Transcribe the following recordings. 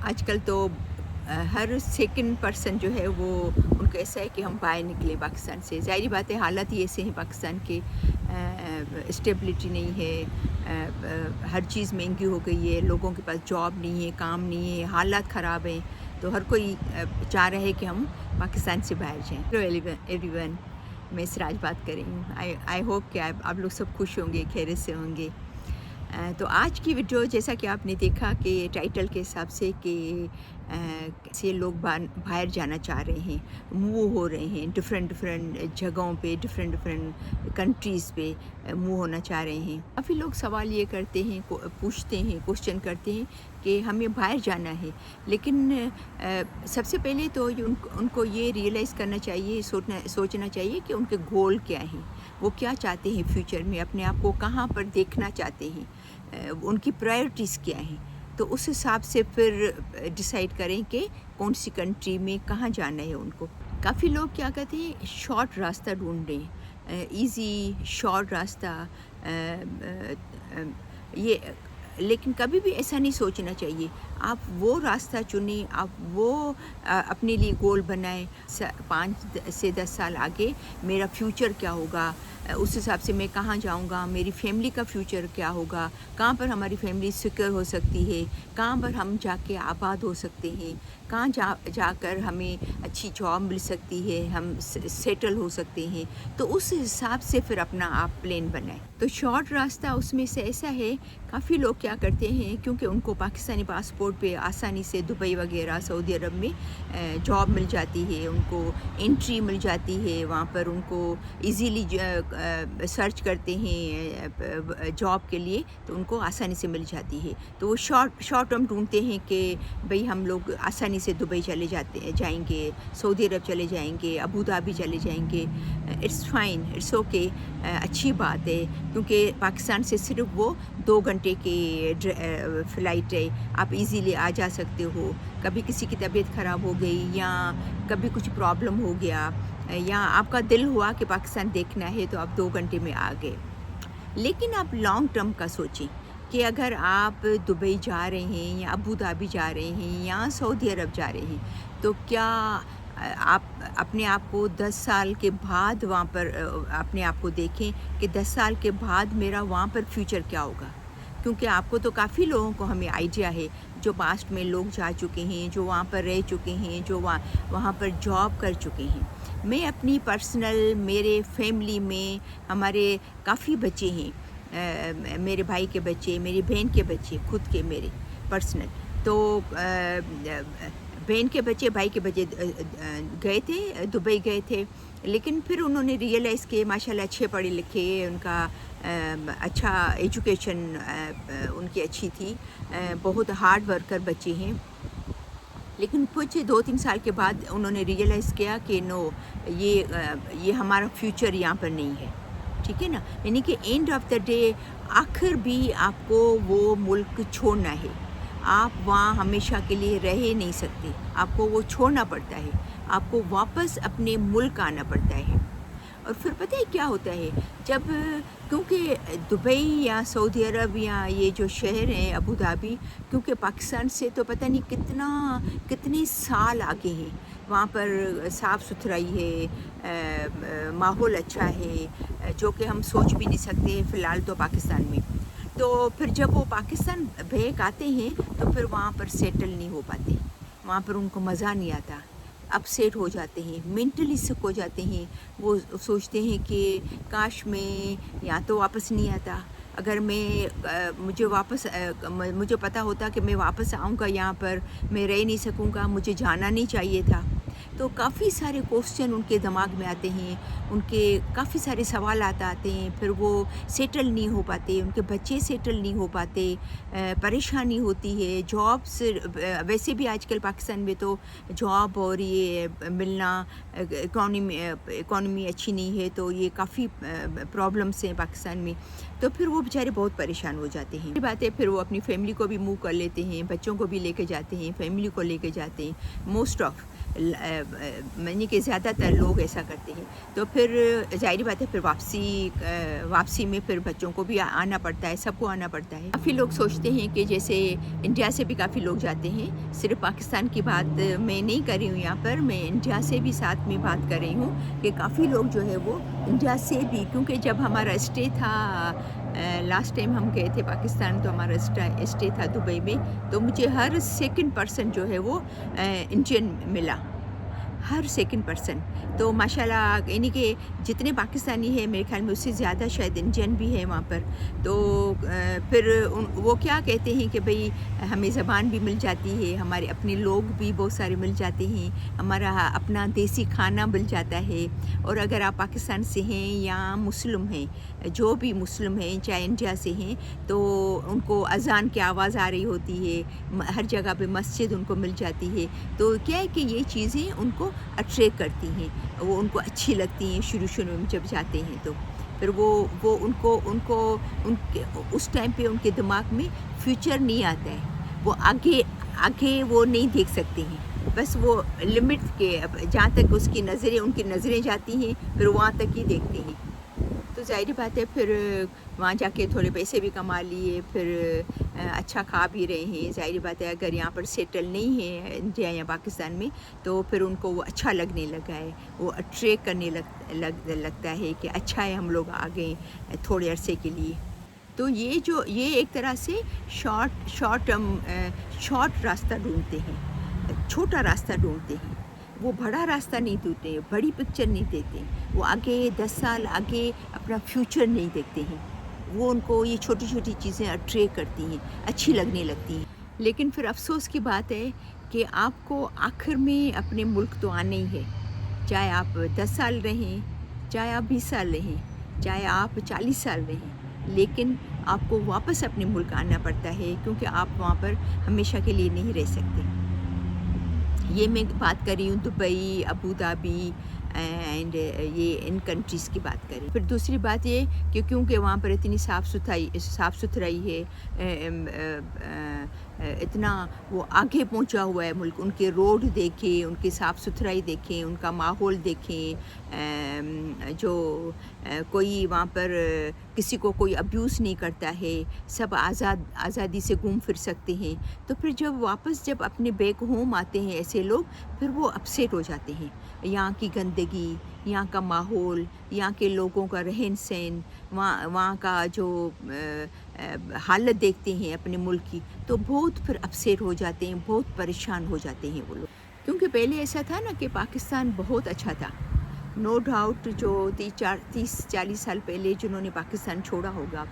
آج کل تو ہر سیکنڈ پرسن جو ہے وہ ان کا ایسا ہے کہ ہم باہر نکلے پاکستان سے. ظاہری بات ہے حالات ہی ایسے ہیں پاکستان کے, اسٹیبلٹی نہیں ہے, ہر چیز مہنگی ہو گئی ہے, لوگوں کے پاس جاب نہیں ہے, کام نہیں ہے, حالات خراب ہیں. تو ہر کوئی چاہ رہا ہے کہ ہم پاکستان سے باہر جائیں. ہیلو ایوری ون, میں سراج بات کر رہی ہوں. آئی ہوپ کہ آپ لوگ سب خوش ہوں گے, خیریت سے ہوں گے. تو آج کی ویڈیو جیسا کہ آپ نے دیکھا کہ ٹائٹل کے حساب سے کہ کیسے لوگ باہر جانا چاہ رہے ہیں, موو ہو رہے ہیں, ڈفرینٹ جگہوں پہ, ڈفرینٹ کنٹریز پہ موو ہونا چاہ رہے ہیں. کافی لوگ سوال یہ کرتے ہیں, پوچھتے ہیں, کوشچن کرتے ہیں کہ ہمیں باہر جانا ہے, لیکن سب سے پہلے تو ان کو یہ ریئلائز کرنا چاہیے, سوچنا چاہیے کہ ان کے گول کیا ہیں, وہ کیا چاہتے ہیں فیوچر میں, اپنے آپ کو کہاں پر دیکھنا چاہتے ہیں, ان کی پرائرٹیز کیا ہیں. تو اس حساب سے پھر ڈیسائیڈ کریں کہ کون سی کنٹری میں کہاں جانا ہے ان کو. کافی لوگ کیا کہتے ہیں, شارٹ راستہ ڈھونڈ رہے ہیں, ایزی شارٹ راستہ, یہ لیکن کبھی بھی ایسا نہیں سوچنا چاہیے. آپ وہ راستہ چنیں, آپ وہ اپنے لیے گول بنائیں, 5 سے 10 سال آگے میرا فیوچر کیا ہوگا, اس حساب سے میں کہاں جاؤں گا, میری فیملی کا فیوچر کیا ہوگا, کہاں پر ہماری فیملی سیکور ہو سکتی ہے, کہاں پر ہم جا کے آباد ہو سکتے ہیں, کہاں جا کر ہمیں اچھی جاب مل سکتی ہے, ہم سیٹل ہو سکتے ہیں. تو اس حساب سے پھر اپنا آپ پلان بنائیں. تو شارٹ راستہ اس میں سے ایسا ہے, کافی لوگ کیا کرتے ہیں کیونکہ ان کو پاکستانی پاسپورٹ پہ آسانی سے دبئی وغیرہ سعودی عرب میں جاب مل جاتی ہے, ان کو انٹری مل جاتی ہے, وہاں پر ان کو ایزیلی سرچ کرتے ہیں جاب کے لیے تو ان کو آسانی سے مل جاتی ہے. تو وہ شارٹ ٹرم ڈھونڈتے ہیں کہ بھئی ہم لوگ آسانی سے دبئی جائیں گے, سعودی عرب چلے جائیں گے, ابو ظہبی چلے جائیں گے. اٹس فائن, اٹس اوکے, اچھی بات ہے, کیونکہ پاکستان سے صرف وہ 2 گھنٹے کی فلائٹ ہے, آپ ایزیلی آ جا سکتے ہو. کبھی کسی کی طبیعت خراب ہو گئی یا کبھی کچھ پرابلم ہو گیا یا آپ کا دل ہوا کہ پاکستان دیکھنا ہے تو آپ 2 گھنٹے میں آ گئے. لیکن آپ لانگ ٹرم کا سوچیں کہ اگر آپ دبئی جا رہے ہیں یا ابو ظہبی جا رہے ہیں یا سعودی عرب جا رہے ہیں تو کیا آپ اپنے آپ کو 10 سال کے بعد وہاں پر اپنے آپ کو دیکھیں کہ 10 سال کے بعد میرا وہاں پر فیوچر کیا ہوگا. کیونکہ آپ کو تو کافی لوگوں کو ہمیں آئیڈیا ہے جو پاسٹ میں لوگ جا چکے ہیں, جو وہاں پر رہ چکے ہیں, جو وہاں پر جاب کر چکے ہیں. میں اپنی پرسنل, میرے فیملی میں ہمارے کافی بچے ہیں, میرے بھائی کے بچے, میری بہن کے بچے, خود کے میرے پرسنل. تو بہن کے بچے, بھائی کے بچے گئے تھے, دبئی گئے تھے, لیکن پھر انہوں نے ریئلائز کیے ماشاءاللہ اچھے پڑھے لکھے, ان کا اچھا ایجوکیشن ان کی اچھی تھی, بہت ہارڈ ورکر بچے ہیں. لیکن کچھ 2-3 سال کے بعد انہوں نے ریئلائز کیا کہ نو, یہ ہمارا فیوچر یہاں پر نہیں ہے. ٹھیک ہے نا, یعنی کہ اینڈ آف دا ڈے آخر بھی آپ کو وہ ملک چھوڑنا ہے, آپ وہاں ہمیشہ کے لیے رہ نہیں سکتے, آپ کو وہ چھوڑنا پڑتا ہے, آپ کو واپس اپنے ملک آنا پڑتا ہے. اور پھر پتہ ہے کیا ہوتا ہے, جب کیونکہ دبئی یا سعودی عرب یا یہ جو شہر ہیں ابو ظہبی, کیونکہ پاکستان سے تو پتہ نہیں کتنے سال آگے ہیں, وہاں پر صاف ستھرائی ہے, ماحول اچھا ہے, جو کہ ہم سوچ بھی نہیں سکتے فی الحال تو پاکستان میں. تو پھر جب وہ پاکستان بیک آتے ہیں تو پھر وہاں پر سیٹل نہیں ہو پاتے, وہاں پر ان کو مزہ نہیں آتا, اپ سیٹ ہو جاتے ہیں, مینٹلی سک ہو جاتے ہیں. وہ سوچتے ہیں کہ کاش میں یا تو واپس نہیں آتا, اگر مجھے پتہ ہوتا کہ میں واپس آؤں گا یہاں پر, میں رہ نہیں سکوں گا, مجھے جانا نہیں چاہیے تھا. تو کافی سارے کوسچن ان کے دماغ میں آتے ہیں, ان کے کافی سارے سوالات آتے ہیں. پھر وہ سیٹل نہیں ہو پاتے, ان کے بچے سیٹل نہیں ہو پاتے, پریشانی ہوتی ہے. جابس ویسے بھی آج کل پاکستان میں تو جاب اور یہ ملنا, اکانومی اچھی نہیں ہے, تو یہ کافی پرابلمس ہیں پاکستان میں. तो फिर वो बेचारे बहुत परेशान हो जाते हैं। ये बात है, फिर वो अपनी फैमिली को भी मूव कर लेते हैं, बच्चों को भी लेके जाते हैं, फैमिली को लेके जाते हैं। मोस्ट ऑफ यानी कि ज़्यादातर लोग ऐसा करते हैं। तो फिर ज़ाहिर बात है, फिर वापसी में फिर बच्चों को भी आना पड़ता है, सबको आना पड़ता है। काफ़ी लोग सोचते हैं कि जैसे इंडिया से भी काफ़ी लोग जाते हैं, सिर्फ पाकिस्तान की बात मैं नहीं कर रही हूँ यहाँ पर, मैं इंडिया से भी साथ में बात कर रही हूँ कि काफ़ी लोग जो है वो इंडिया से भी, क्योंकि जब हमारा स्टे था लास्ट टाइम हम गए थे पाकिस्तान, तो हमारा स्टे था दुबई में, तो मुझे हर सेकंड पर्सन जो है वो इंडियन मिला, हर सेकंड पर्सन। तो माशाल्लाह यानी कि जितने पाकिस्तानी हैं मेरे ख्याल में उससे ज़्यादा शायद इंडियन भी है वहाँ पर। तो फिर वो क्या कहते हैं कि भाई हमें ज़बान भी मिल जाती है, हमारे अपने लोग भी बहुत सारे मिल जाते हैं, हमारा अपना देसी खाना मिल जाता है। और अगर आप पाकिस्तान से हैं या मुस्लिम हैं, जो भी मुस्लिम हैं चाहे इंडिया से हैं, तो उनको अज़ान की आवाज़ आ रही होती है, हर जगह पे मस्जिद उनको मिल जाती है। तो क्या है कि ये चीज़ें उनको अट्रैक्ट करती हैं, वो उनको अच्छी लगती हैं शुरू में जब जाते हैं। तो फिर वो उनको उनके उस टाइम पे उनके दिमाग में फ्यूचर नहीं आता है, वो आगे वो नहीं देख सकते हैं, बस वो लिमिट के जहाँ तक उसकी नज़रें उनकी नज़रें जाती हैं फिर वहाँ तक ही देखते हैं। तो ज़ाहिर बात है, फिर वहाँ जाके थोड़े पैसे भी कमा लिए, फिर अच्छा खा भी रहे हैं। ज़ाहिर बात है, अगर यहाँ पर सेटल नहीं है इंडिया या पाकिस्तान में, तो फिर उनको वो अच्छा लगने लगा है, वो अट्रैक्ट करने लगता है कि अच्छा है हम लोग आ गए थोड़े अरसे के लिए। तो ये एक तरह से शॉर्ट रास्ता ढूंढते हैं, छोटा रास्ता ढूंढते हैं। वो बड़ा रास्ता नहीं ढूंढते, बड़ी पिक्चर नहीं देखते, वो आगे 10 साल आगे अपना फ्यूचर नहीं देखते हैं। वो उनको ये छोटी छोटी चीज़ें अट्रैक्ट करती हैं, अच्छी लगने लगती हैं। लेकिन फिर अफसोस की बात है कि आपको आखिर में अपने मुल्क तो आना ही है, चाहे आप 10 साल रहें, चाहे आप 20 साल रहें, चाहे आप 40 साल रहें, लेकिन आपको वापस अपने मुल्क आना पड़ता है, क्योंकि आप वहाँ पर हमेशा के लिए नहीं रह सकते। ये मैं बात कर रही हूँ दुबई, अबू धाबी एंड ये इन कंट्रीज़ की बात करें। फिर दूसरी बात ये कि क्योंकि वहाँ पर इतनी साफ़ सुथराई है, इतना वो आगे पहुँचा हुआ है मुल्क, उनके रोड देखें, उनकी साफ़ सुथराई देखें, उनका माहौल देखें, जो कोई वहाँ पर किसी को कोई अब्यूज़ नहीं करता है, सब आज़ादी से घूम फिर सकते हैं। तो फिर जब अपने बैक होम आते हैं ऐसे लोग, फिर वो अपसेट हो जाते हैं। यहाँ की गंदगी, यहाँ का माहौल, यहाँ के लोगों का रहन सहन, वहाँ का जो हालत देखते हैं अपने मुल्क की, तो बहुत फिर अपसेट हो जाते हैं, बहुत परेशान हो जाते हैं वो लोग। क्योंकि पहले ऐसा था ना कि पाकिस्तान बहुत अच्छा था, नो डाउट। जो 30-40 साल पहले जिन्होंने पाकिस्तान छोड़ा होगा,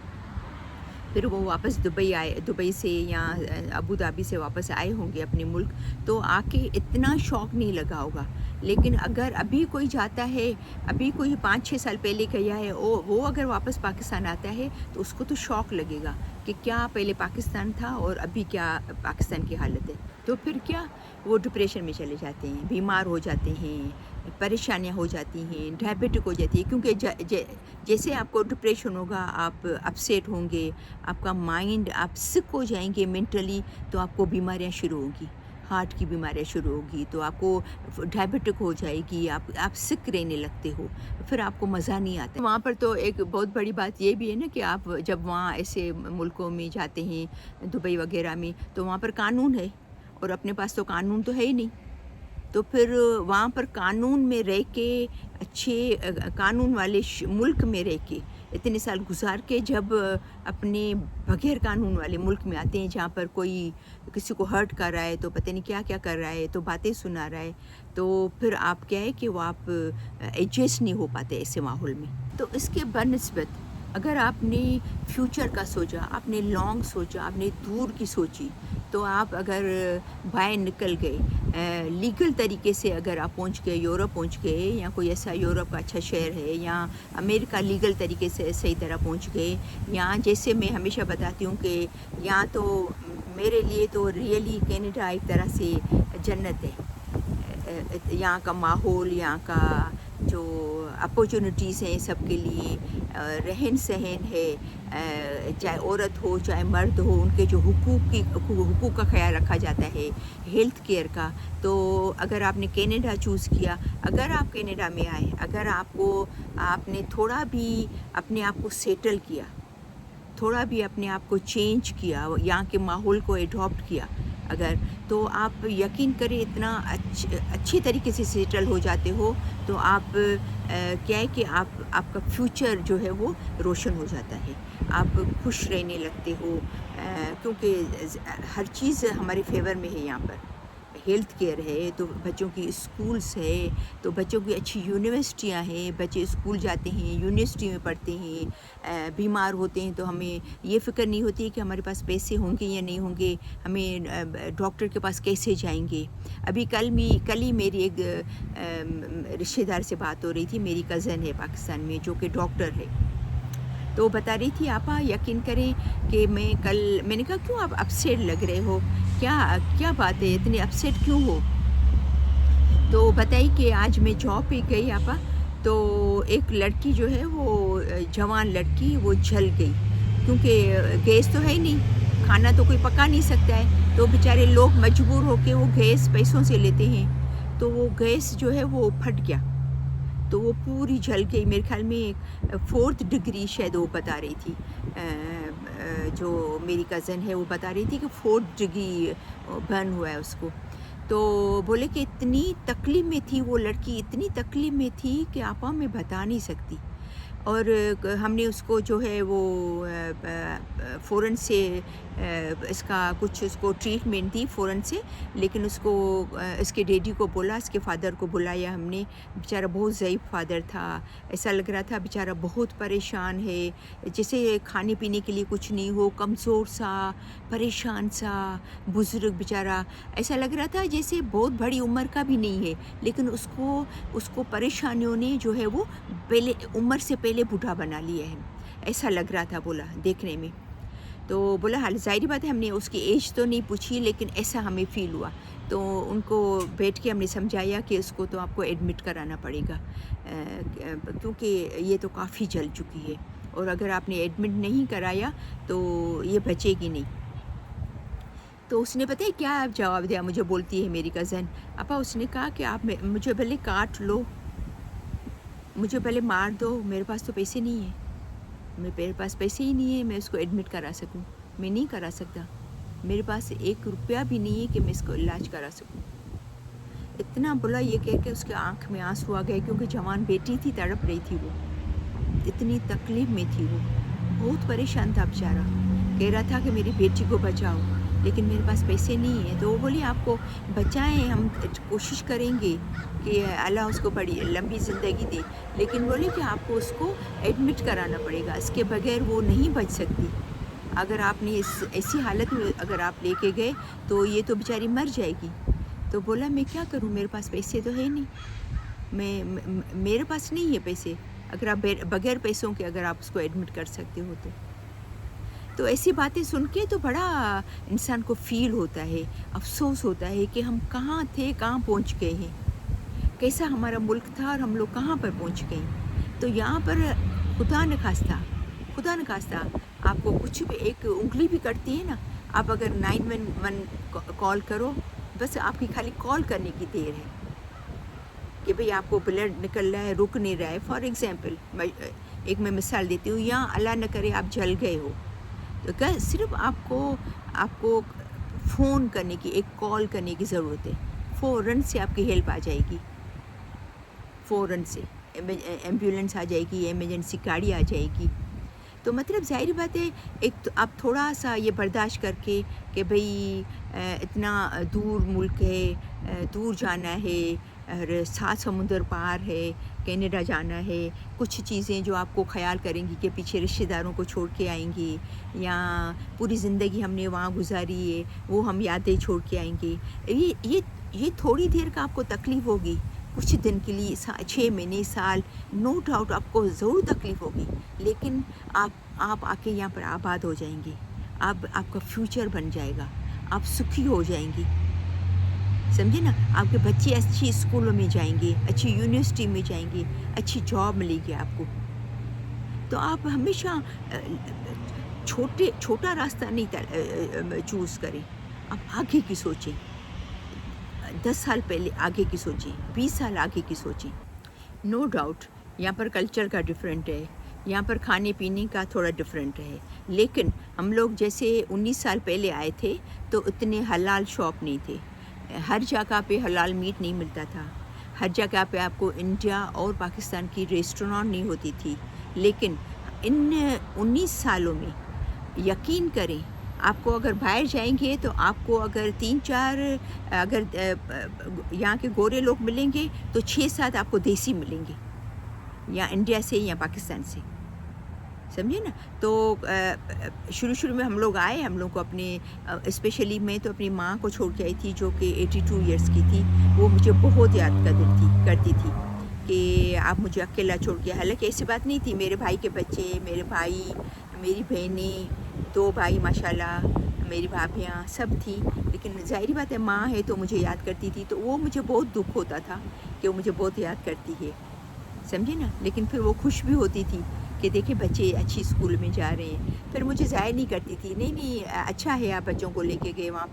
फिर वो वापस दुबई से या अबू धाबी से वापस आए होंगे अपने मुल्क, तो आके इतना शौक़ नहीं लगा होगा। लेकिन अगर अभी कोई जाता है, अभी कोई 5-6 साल पहले गया है, वो अगर वापस पाकिस्तान आता है तो उसको तो शौक़ लगेगा कि क्या पहले पाकिस्तान था और अभी क्या पाकिस्तान की हालत है। तो फिर क्या वो डिप्रेशन में चले जाते हैं, बीमार हो जाते हैं, परेशानियाँ हो जाती हैं, डायबिटिक हो जाती है। क्योंकि जैसे आपको डिप्रेशन होगा, आप अपसेट होंगे, आपका माइंड, आप सिक हो जाएंगे मेंटली, तो आपको बीमारियाँ शुरू होंगी, हार्ट की बीमारियाँ शुरू होगी, तो आपको डायबिटिक हो जाएगी, आप सिक रहने लगते हो, फिर आपको मज़ा नहीं आता। वहाँ पर तो एक बहुत बड़ी बात ये भी है ना कि आप जब वहाँ ऐसे मुल्कों में जाते हैं, दुबई वगैरह में, तो वहाँ पर कानून है और अपने पास तो कानून तो है ही नहीं। तो फिर वहाँ पर कानून में रह के, अच्छे कानून वाले मुल्क में रह के इतने साल गुजार के जब अपने बगैर कानून वाले मुल्क में आते हैं, जहाँ पर कोई किसी को हर्ट कर रहा है, तो पता नहीं क्या क्या कर रहा है, तो बातें सुना रहा है, तो फिर आप क्या है कि वो आप एडजस्ट नहीं हो पाते ऐसे माहौल में। तो इसके बनिस्बत अगर आपने फ्यूचर का सोचा, आपने लॉन्ग सोचा, आपने दूर की सोची, तो आप अगर बाहर निकल गए, लीगल तरीके से अगर आप पहुंच गए, यूरोप पहुंच गए, या कोई ऐसा यूरोप का अच्छा शहर है, या अमेरिका लीगल तरीके से सही तरह पहुंच गए, या जैसे मैं हमेशा बताती हूँ कि यहाँ तो मेरे लिए तो रियली कनाडा एक तरह से जन्नत है। यहाँ का माहौल, यहाँ का जो अपॉर्चुनिटीज़ हैं सबके लिए, रहन सहन है, चाहे औरत हो चाहे मर्द हो, उनके जो हुकूक का ख्याल रखा जाता है, हेल्थ केयर का। तो अगर आपने कनाडा चूज़ किया, अगर आप कनाडा में आए, अगर आपने थोड़ा भी अपने आप को सेटल किया, थोड़ा भी अपने आप को चेंज किया, यहाँ के माहौल को एडॉप्ट किया अगर, तो आप यकीन करें इतना अच्छे तरीके से सेटल हो जाते हो। तो आप क्या है कि आपका फ्यूचर जो है वो रोशन हो जाता है, आप खुश रहने लगते हो, क्योंकि हर चीज़ हमारे फेवर में है। यहाँ पर हेल्थ केयर है, तो बच्चों की स्कूल्स है, तो बच्चों की अच्छी यूनिवर्सिटियाँ हैं, बच्चे स्कूल जाते हैं, यूनिवर्सिटी में पढ़ते हैं, बीमार होते हैं तो हमें ये फ़िक्र नहीं होती कि हमारे पास पैसे होंगे या नहीं होंगे, हमें डॉक्टर के पास कैसे जाएंगे। अभी कल ही मेरी एक रिश्तेदार से बात हो रही थी, मेरी कज़न है पाकिस्तान में जो कि डॉक्टर है। तो बता रही थी, आपा यकीन करें कि मैंने कहा क्यों आप अपसेट लग रहे हो, क्या बात है, इतने अपसेट क्यों हो। तो बताई कि आज मैं जॉब पे गई आपा, तो एक लड़की जो है वो जवान लड़की वो जल गई, क्योंकि गैस तो है ही नहीं, खाना तो कोई पका नहीं सकता है, तो बेचारे लोग मजबूर होके वो गैस पैसों से लेते हैं, तो वो गैस जो है वो फट गया, तो वो पूरी जल गई। मेरे ख्याल में 4th डिग्री शायद वो बता रही थी, जो मेरी कज़न है वो बता रही थी कि 4th डिग्री बर्न हुआ है उसको। तो बोले कि इतनी तकलीफ़ में थी वो लड़की, इतनी तकलीफ़ में थी कि आपा मैं बता नहीं सकती। और हमने उसको जो है वो फ़ौरन से इसका कुछ उसको ट्रीटमेंट दी फ़ौरन से, लेकिन उसको इसके डैडी को बोला, इसके फ़ादर को बुलाया हमने। बेचारा बहुत ज़ईफ़ फ़ादर था, ऐसा लग रहा था बेचारा बहुत परेशान है, जैसे खाने पीने के लिए कुछ नहीं हो, कमज़ोर सा, परेशान सा बुज़ुर्ग बेचारा, ऐसा लग रहा था जैसे बहुत बड़ी उम्र का भी नहीं है, लेकिन उसको परेशानियों ने जो है वो पहले उम्र से पहले बूढ़ा बना लिया है, ऐसा लग रहा था बोला देखने में। तो बोला हाल ज़ाहिर बात है, हमने उसकी एज तो नहीं पूछी, लेकिन ऐसा हमें फ़ील हुआ। तो उनको बैठ के हमने समझाया कि उसको तो आपको एडमिट कराना पड़ेगा, क्योंकि ये तो काफ़ी जल चुकी है, और अगर आपने एडमिट नहीं कराया तो ये बचेगी नहीं। तो उसने पता है क्या जवाब दिया, मुझे बोलती है मेरी कज़न, आपा उसने कहा कि आप मुझे भले काट लो, मुझे भले मार दो, मेरे पास तो पैसे नहीं है, मेरे पास पैसे ही नहीं है मैं उसको एडमिट करा सकूं, मैं नहीं करा सकता, मेरे पास 1 रुपया भी नहीं है कि मैं इसको इलाज करा सकूं। इतना बोला, ये कह के उसके आँख में आंसू आ गए, क्योंकि जवान बेटी थी, तड़प रही थी वो, इतनी तकलीफ़ में थी वो, बहुत परेशान था बेचारा, कह रहा था कि मेरी बेटी को बचाओ, लेकिन मेरे पास पैसे नहीं है। तो वो बोली आपको बचाएं, हम कोशिश करेंगे कि अल्लाह उसको बड़ी लंबी ज़िंदगी दे, लेकिन बोले कि आपको उसको एडमिट कराना पड़ेगा, इसके बगैर वो नहीं बच सकती। अगर आपने ऐसी हालत में अगर आप लेके गए तो ये तो बेचारी मर जाएगी। तो बोला मैं क्या करूं, मेरे पास पैसे तो है नहीं, मेरे पास नहीं है पैसे, अगर आप बगैर पैसों के अगर आप उसको एडमिट कर सकते हो तो ऐसी बातें सुन के तो बड़ा इंसान को फ़ील होता है, अफ़सोस होता है कि हम कहाँ थे, कहाँ पहुँच गए हैं, कैसा हमारा मुल्क था और हम लोग कहाँ पर पहुँच गए। तो यहाँ पर खुदा न खास्ता आपको कुछ भी, एक उंगली भी कटती है ना, आप अगर 911 कॉल करो, बस आपकी खाली कॉल करने की देर है कि भाई आपको ब्लड निकल रहा है, रुक नहीं रहा है। फॉर एग्ज़ाम्पल मैं मिसाल देती हूँ, यहाँ अल्लाह न करे आप जल गए हो, तो क्या सिर्फ आपको फ़ोन करने की, एक कॉल करने की ज़रूरत है, फ़ौरन से आपकी हेल्प आ जाएगी, फ़ौरन से एम्बुलेंस आ जाएगी, एमरजेंसी गाड़ी आ जाएगी। तो मतलब ज़ाहिर बात है, एक तो आप थोड़ा सा ये बर्दाश्त करके कि भाई इतना दूर मुल्क है, दूर जाना है, और 7 समुंदर पार है, कनाडा जाना है, कुछ चीज़ें जो आपको ख़याल करेंगी कि पीछे रिश्तेदारों को छोड़ के आएंगी, या पूरी ज़िंदगी हमने वहाँ गुजारी है वो हम यादें छोड़ के आएंगे, ये थोड़ी देर का आपको तकलीफ़ होगी, कुछ दिन के लिए, 6 महीने, साल, नो डाउट आपको ज़रूर तकलीफ़ होगी, लेकिन आप आके यहाँ पर आबाद हो जाएंगे, आपका फ्यूचर बन जाएगा, आप सुखी हो जाएंगी। समझे ना? आपके बच्चे अच्छी स्कूलों में जाएँगे, अच्छी यूनिवर्सिटी में जाएँगे, अच्छी जॉब मिलेगी आपको। तो आप हमेशा छोटा रास्ता नहीं चूज़ करें, आप आगे की सोचें। 10 साल पहले आगे की सोचें, 20 साल आगे की सोचें। नो डाउट यहाँ पर कल्चर का डिफरेंट है, यहाँ पर खाने पीने का थोड़ा डिफरेंट है, लेकिन हम लोग जैसे 19 साल पहले आए थे तो इतने हलाल शॉप नहीं थे, हर जगह पे हलाल मीट नहीं मिलता था, हर जगह पे आपको इंडिया और पाकिस्तान की रेस्टोरेंट नहीं होती थी। लेकिन इन 19 सालों में यकीन करें, आपको अगर बाहर जाएंगे तो आपको अगर 3-4 अगर यहाँ के गोरे लोग मिलेंगे तो 6-7 आपको देसी मिलेंगे, या इंडिया से या पाकिस्तान से, समझे ना? तो शुरू में हम लोग आए, हम लोग को अपने स्पेशली मैं तो अपनी माँ को छोड़ के आई थी जो कि 82 इयर्स की थी। वो मुझे बहुत याद करती थी कि आप मुझे अकेला छोड़ के, हालांकि ऐसी बात नहीं थी, मेरे भाई के बच्चे, मेरे भाई, मेरी बहनें, 2 भाई माशाल्लाह, मेरी भाभियाँ सब थी, लेकिन ज़ाहिर बात है माँ है तो मुझे याद करती थी, तो वो मुझे बहुत दुख होता था कि वो मुझे बहुत याद करती है, समझे ना? लेकिन फिर वो खुश भी होती थी कि देखिए बच्चे अच्छी स्कूल में जा रहे हैं। फिर मुझे ज़ाहिर नहीं करती थी, नहीं अच्छा है आप बच्चों को लेके गए वहाँ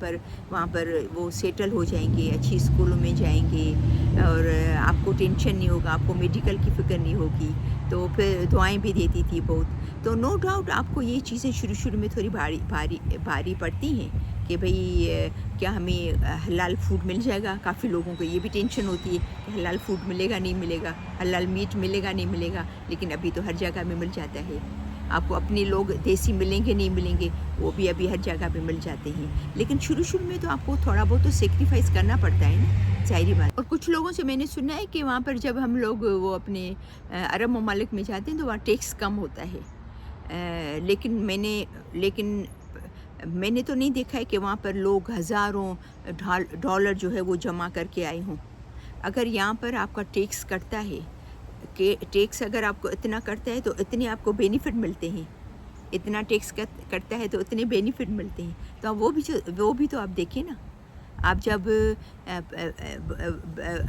पर वो सेटल हो जाएंगे, अच्छी स्कूलों में जाएंगे और आपको टेंशन नहीं होगा, आपको मेडिकल की फ़िक्र नहीं होगी। तो फिर दुआएं भी देती थी बहुत। तो नो डाउट आपको ये चीज़ें शुरू में थोड़ी भारी पड़ती हैं कि भाई क्या हमें हलाल फूड मिल जाएगा। काफ़ी लोगों को ये भी टेंशन होती है कि हलाल फूड मिलेगा नहीं मिलेगा, हलाल मीट मिलेगा नहीं मिलेगा, लेकिन अभी तो हर जगह में मिल जाता है। आपको अपने लोग देसी मिलेंगे नहीं मिलेंगे, वो भी अभी हर जगह पे मिल जाते हैं, लेकिन शुरू में तो आपको थोड़ा बहुत तो सेक्रीफाइस करना पड़ता है ना, ज़ाहिर बात। और कुछ लोगों से मैंने सुना है कि वहाँ पर जब हम लोग वो अपने अरब ममालिक में जाते हैं तो वहाँ टैक्स कम होता है, लेकिन मैंने तो नहीं देखा है कि वहाँ पर लोग हज़ारों डॉलर जो है वो जमा करके आए हों। अगर यहाँ पर आपका टैक्स कटता है, कि टैक्स अगर आपको इतना कटता है तो इतने आपको बेनिफिट मिलते हैं, इतना टैक्स कटता है तो इतने बेनिफिट मिलते हैं, तो आप वो भी तो आप देखें ना। आप जब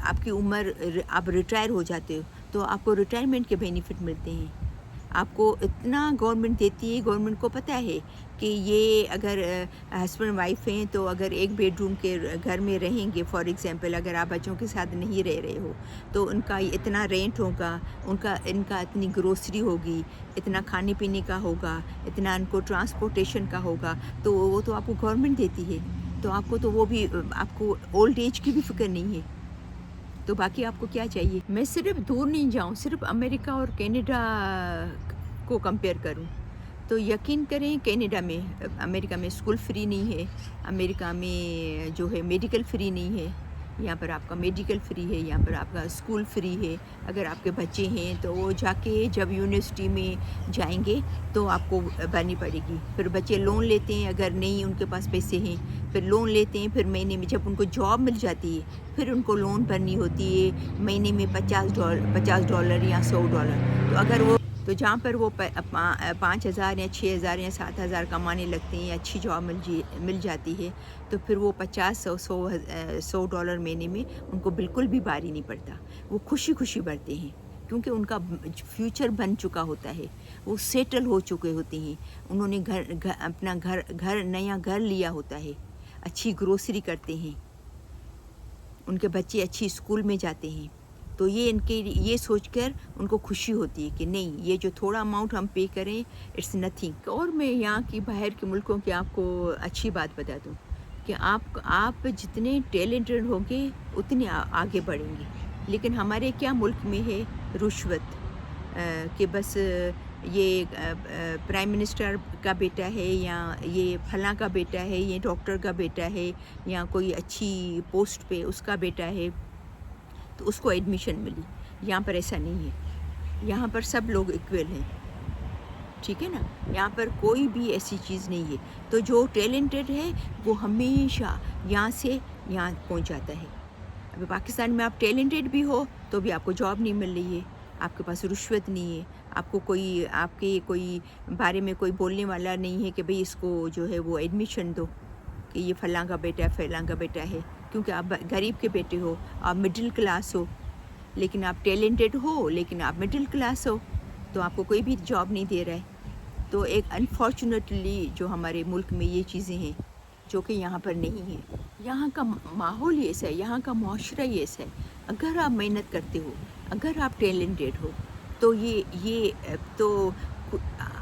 आपकी उम्र, आप रिटायर हो जाते हो तो आपको रिटायरमेंट के बेनिफिट मिलते हैं, आपको इतना गवर्नमेंट देती है। गवर्नमेंट को पता है कि ये अगर हस्बैंड वाइफ हैं तो अगर एक बेडरूम के घर में रहेंगे, फॉर एग्जांपल अगर आप बच्चों के साथ नहीं रह रहे हो तो उनका इतना रेंट होगा, इनका इतनी ग्रोसरी होगी, इतना खाने पीने का होगा, इतना इनको ट्रांसपोर्टेशन का होगा, तो वो तो आपको गवर्नमेंट देती है। तो आपको तो वो भी, आपको ओल्ड एज की भी फिक्र नहीं है, तो बाकी आपको क्या चाहिए? मैं सिर्फ दूर नहीं जाऊँ, सिर्फ अमेरिका और कनाडा को कंपेयर करूँ तो यकीन करें अमेरिका में स्कूल फ्री नहीं है, अमेरिका में जो है मेडिकल फ्री नहीं है। यहाँ पर आपका मेडिकल फ्री है, यहाँ पर आपका स्कूल फ्री है। अगर आपके बच्चे हैं तो वो जाके जब यूनिवर्सिटी में जाएंगे तो आपको भरनी पड़ेगी। फिर बच्चे लोन लेते हैं, अगर नहीं उनके पास पैसे हैं फिर लोन लेते हैं, फिर महीने में जब उनको जॉब मिल जाती है फिर उनको लोन भरनी होती है, महीने में $50 या $100। तो अगर वो, तो जहाँ पर वो 5,000 या 6,000 या 7,000 कमाने लगते हैं, अच्छी जॉब मिल जाती है, तो फिर वो $100 महीने में उनको बिल्कुल भी भारी नहीं पड़ता। वो खुशी भरते हैं क्योंकि उनका फ्यूचर बन चुका होता है, वो सेटल हो चुके होते हैं, उन्होंने अपना नया घर लिया होता है, अच्छी ग्रोसरी करते हैं, उनके बच्चे अच्छी स्कूल में जाते हैं। तो ये सोचकर उनको खुशी होती है कि नहीं, ये जो थोड़ा अमाउंट हम पे करें इट्स नथिंग। और मैं यहाँ की बाहर के मुल्कों की आपको अच्छी बात बता दूँ कि आप जितने टैलेंटेड होंगे उतने आगे बढ़ेंगे, लेकिन हमारे क्या मुल्क में है रुश्वत, कि बस ये प्राइम मिनिस्टर का बेटा है या ये फलां का बेटा है, ये डॉक्टर का बेटा है या कोई अच्छी पोस्ट पे उसका बेटा है तो उसको एडमिशन मिली। यहाँ पर ऐसा नहीं है, यहाँ पर सब लोग इक्वल हैं, ठीक है ना? यहाँ पर कोई भी ऐसी चीज़ नहीं है। तो जो टैलेंटेड है वो हमेशा यहाँ से यहाँ पहुँच जाता है। अभी पाकिस्तान में आप टैलेंटेड भी हो तो भी आपको जॉब नहीं मिल रही है, आपके पास रुश्वत नहीं है, आपको कोई बारे में कोई बोलने वाला नहीं है कि भाई इसको जो है वो एडमिशन दो कि ये फलां का बेटा है, फलां का बेटा है। کیونکہ آپ غریب کے بیٹے ہو, آپ مڈل کلاس ہو, لیکن آپ ٹیلنٹڈ ہو لیکن آپ مڈل کلاس ہو, تو آپ کو کوئی بھی جاب نہیں دے رہا ہے. تو ایک انفارچونیٹلی جو ہمارے ملک میں یہ چیزیں ہیں جو کہ یہاں پر نہیں ہیں. یہاں کا ماحول یہ ایسا ہے, یہاں کا معاشرہ یہ ایسا ہے. اگر آپ محنت کرتے ہو, اگر آپ ٹیلنٹڈ ہو, تو یہ تو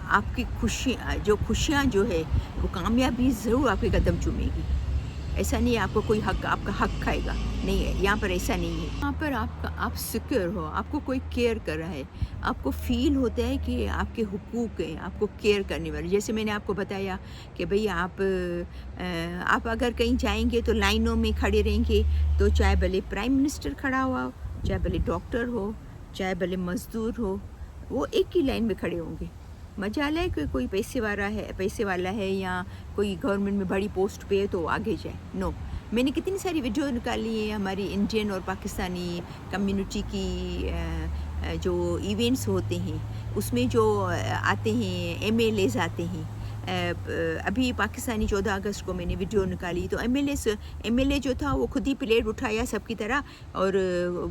آپ کی خوشیاں جو ہے وہ کامیابی ضرور آپ کے قدم چومے گی. ایسا نہیں ہے آپ کو کوئی حق, آپ کا حق کھائے گا, نہیں ہے. یہاں پر ایسا نہیں ہے. یہاں پر آپ سیکیور ہو, آپ کو کوئی کیئر کر رہا ہے, آپ کو فیل ہوتا ہے کہ آپ کے حقوق ہیں, آپ کو کیئر کرنے والے. جیسے میں نے آپ کو بتایا کہ بھئی آپ اگر کہیں جائیں گے تو لائنوں میں کھڑے رہیں گے, تو چاہے بھلے پرائم منسٹر کھڑا ہوا ہو, چاہے بھلے ڈاکٹر ہو, چاہے بھلے مزدور ہو, وہ ایک ہی لائن میں کھڑے ہوں گے. مجال ہے کہ کوئی پیسے والا ہے یا کوئی گورنمنٹ میں بڑی پوسٹ پہ ہے تو وہ آگے جائے. نو. میں نے کتنی ساری ویڈیو نکالی ہیں ہماری انڈین اور پاکستانی کمیونٹی کی, جو ایونٹس ہوتے ہیں اس میں جو آتے ہیں ایم ایل ایز آتے ہیں. ابھی پاکستانی 14 اگست کو میں نے ویڈیو نکالی, تو ایم ایل اے جو تھا وہ خود ہی پلیٹ اٹھایا سب کی طرح, اور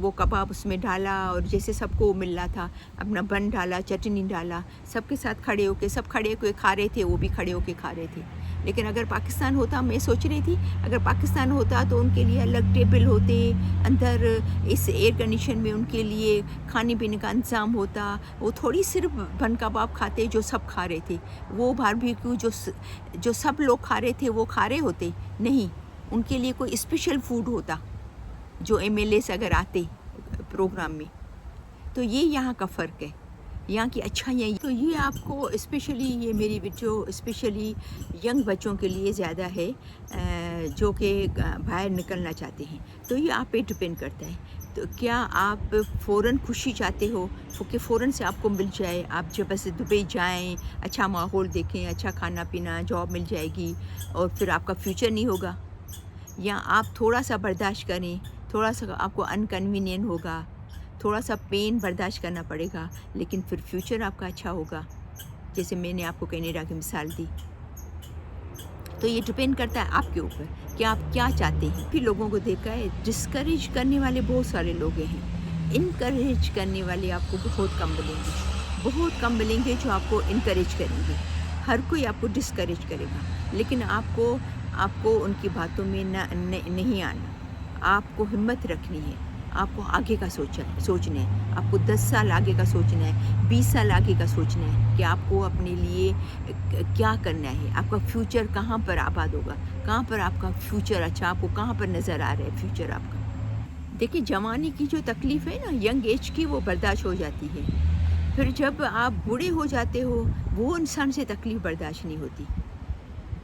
وہ کباب اس میں ڈالا, اور جیسے سب کو مل رہا تھا اپنا بن ڈالا, چٹنی ڈالا, سب کے ساتھ کھڑے ہو کے, سب کھڑے ہو کے کھا رہے تھے, وہ بھی کھڑے ہو کے کھا رہے تھے. لیکن اگر پاکستان ہوتا, میں سوچ رہی تھی اگر پاکستان ہوتا تو ان کے لیے الگ ٹیبل ہوتے, اندر اس ایئر کنڈیشن میں ان کے لیے کھانے پینے کا انتظام ہوتا. وہ تھوڑی صرف بن کباب کھاتے جو سب کھا رہے تھے, وہ باربیکیو جو سب لوگ کھا رہے تھے وہ کھا رہے ہوتے نہیں. ان کے لیے کوئی اسپیشل فوڈ ہوتا جو ایم ایل ایس اگر آتے پروگرام میں. تو یہ یہاں کا فرق ہے, یہاں کی اچھائیاں. تو یہ آپ کو اسپیشلی, یہ میری ویڈیو اسپیشلی ینگ بچوں کے لیے زیادہ ہے جو کہ باہر نکلنا چاہتے ہیں. تو یہ آپ پہ ڈپینڈ کرتا ہے. تو کیا آپ فوراً خوشی چاہتے ہو کہ فوراً سے آپ کو مل جائے, آپ جب بس دبئی جائیں, اچھا ماحول دیکھیں, اچھا کھانا پینا, جاب مل جائے گی اور پھر آپ کا فیوچر نہیں ہوگا؟ یا آپ تھوڑا سا برداشت کریں, تھوڑا سا آپ کو انکنوینئنٹ ہوگا, تھوڑا سا پین برداشت کرنا پڑے گا, لیکن پھر فیوچر آپ کا اچھا ہوگا. جیسے میں نے آپ کو کینیڈا کی مثال دی. تو یہ ڈپینڈ کرتا ہے آپ کے اوپر کہ آپ کیا چاہتے ہیں. پھر لوگوں کو دیکھا ہے ڈسکریج کرنے والے بہت سارے لوگ ہیں, انکریج کرنے والے آپ کو بہت کم ملیں گے, بہت کم ملیں گے جو آپ کو انکریج کریں گے. ہر کوئی آپ کو ڈسکریج کرے گا, لیکن آپ کو ان کی باتوں میں نہیں آنا. آپ کو ہمت رکھنی ہے, آپ کو آگے کا سوچنا ہے, آپ کو 10 سال آگے کا سوچنا ہے, 20 سال آگے کا سوچنا ہے کہ آپ کو اپنے لیے کیا کرنا ہے, آپ کا فیوچر کہاں پر آباد ہوگا, کہاں پر آپ کا فیوچر اچھا, آپ کو کہاں پر نظر آ رہا ہے فیوچر آپ کا. دیکھیں جوانی کی جو تکلیف ہے نا, ینگ ایج کی, وہ برداشت ہو جاتی ہے. پھر جب آپ بوڑھے ہو جاتے ہو وہ انسان سے تکلیف برداشت نہیں ہوتی.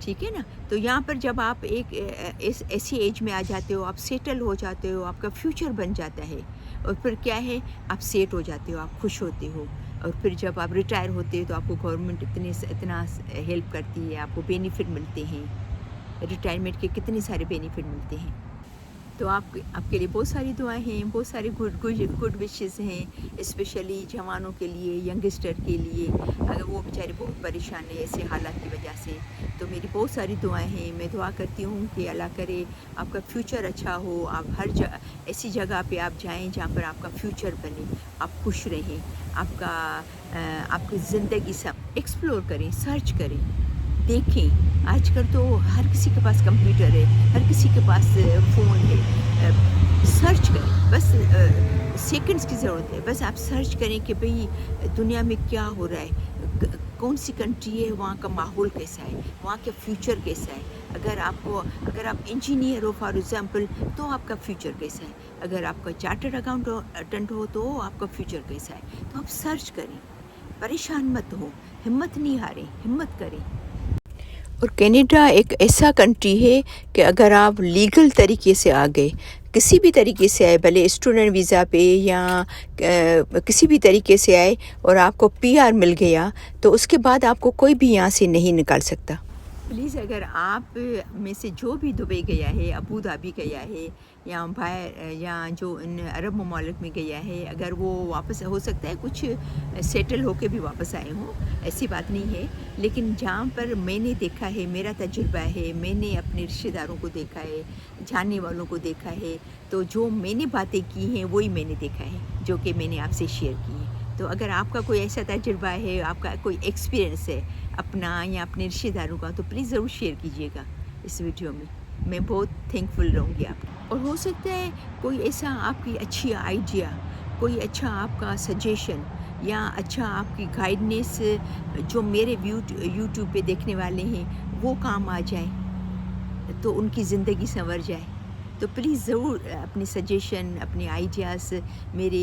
ٹھیک ہے نا. تو یہاں پر جب آپ ایک ایسی ایج میں آ جاتے ہو, آپ سیٹل ہو جاتے ہو, آپ کا فیوچر بن جاتا ہے, اور پھر کیا ہے آپ سیٹ ہو جاتے ہو, آپ خوش ہوتے ہو. اور پھر جب آپ ریٹائر ہوتے ہو تو آپ کو گورنمنٹ اتنا ہیلپ کرتی ہے, آپ کو بینیفٹ ملتے ہیں, ریٹائرمنٹ کے کتنے سارے بینیفٹ ملتے ہیں. تو آپ کے لیے بہت ساری دعائیں ہیں, بہت ساری گڈ وشز ہیں, اسپیشلی جوانوں کے لیے, ینگسٹر کے لیے. اگر وہ بیچارے بہت پریشان ہیں ایسے حالات کی وجہ سے, تو میری بہت ساری دعائیں ہیں. میں دعا کرتی ہوں کہ اللہ کرے آپ کا فیوچر اچھا ہو, آپ ایسی جگہ پہ آپ جائیں جہاں پر آپ کا فیوچر بنے, آپ خوش رہیں, آپ کی زندگی سب ایکسپلور کریں, سرچ کریں, دیکھیں. آج کل تو ہر کسی کے پاس کمپیوٹر ہے, ہر کسی کے پاس فون ہے. سرچ کریں, بس سیکنڈز کی ضرورت ہے. بس آپ سرچ کریں کہ بھئی دنیا میں کیا ہو رہا ہے, کون سی کنٹری ہے, وہاں کا ماحول کیسا ہے, وہاں کا فیوچر کیسا ہے. اگر آپ انجینئر ہو فار ایگزامپل تو آپ کا فیوچر کیسا ہے. اگر آپ کا چارٹرڈ اکاؤنٹنٹ ہو تو آپ کا فیوچر کیسا ہے. تو آپ سرچ کریں, پریشان مت ہو, ہمت نہیں ہاریں, ہمت کریں. اور کینیڈا ایک ایسا کنٹری ہے کہ اگر آپ لیگل طریقے سے آ گئے, کسی بھی طریقے سے آئے, بھلے اسٹوڈنٹ ویزا پہ یا کسی بھی طریقے سے آئے, اور آپ کو PR مل گیا, تو اس کے بعد آپ کو کوئی بھی یہاں سے نہیں نکال سکتا. प्लीज़ अगर आप में से जो भी दुबई गया है, अबू धाबी गया है या बाहर या जो इन अरब ममालिक में गया है, अगर वो वापस हो सकता है कुछ सेटल होके भी वापस आए हों, ऐसी बात नहीं है। लेकिन जहाँ पर मैंने देखा है, मेरा तजुर्बा है, मैंने अपने रिश्तेदारों को देखा है, जानने वालों को देखा है, तो जो मैंने बातें की हैं वही मैंने देखा है, जो कि मैंने आपसे शेयर की हैं। तो अगर आपका कोई ऐसा तजुर्बा है, आपका कोई एक्सपीरियंस है अपना या अपने रिश्तेदारों का, तो प्लीज़ ज़रूर शेयर कीजिएगा इस वीडियो में। मैं बहुत थैंकफुल रहूँगी आपको। और हो सकता है कोई ऐसा आपकी अच्छी आइडिया, कोई अच्छा आपका सजेशन या अच्छा आपकी गाइडनेस जो मेरे यूट्यूब पे देखने वाले हैं वो काम आ जाए, तो उनकी ज़िंदगी संवर जाए। तो प्लीज़ ज़रूर अपने सजेशन, अपने आइडियाज़ मेरे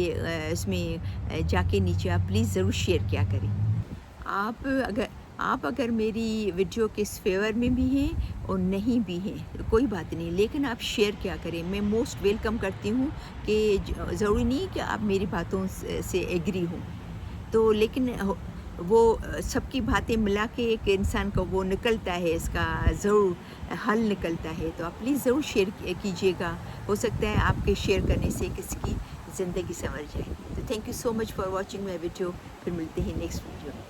इसमें जाके नीचे आप प्लीज़ ज़रूर शेयर किया करें। आप अगर मेरी वीडियो के इस फेवर में भी हैं और नहीं भी हैं, तो कोई बात नहीं, लेकिन आप शेयर क्या करें। मैं मोस्ट वेलकम करती हूँ कि ज़रूरी नहीं कि आप मेरी बातों से एग्री हों, तो लेकिन वो सबकी बातें मिला के एक इंसान को वो निकलता है, इसका ज़रूर हल निकलता है। तो आप प्लीज़ ज़रूर शेयर कीजिएगा, हो सकता है आपके शेयर करने से किसी की ज़िंदगी संवर जाए। तो thank you so much for watching my video. फिर मिलते हैं नेक्स्ट वीडियो में।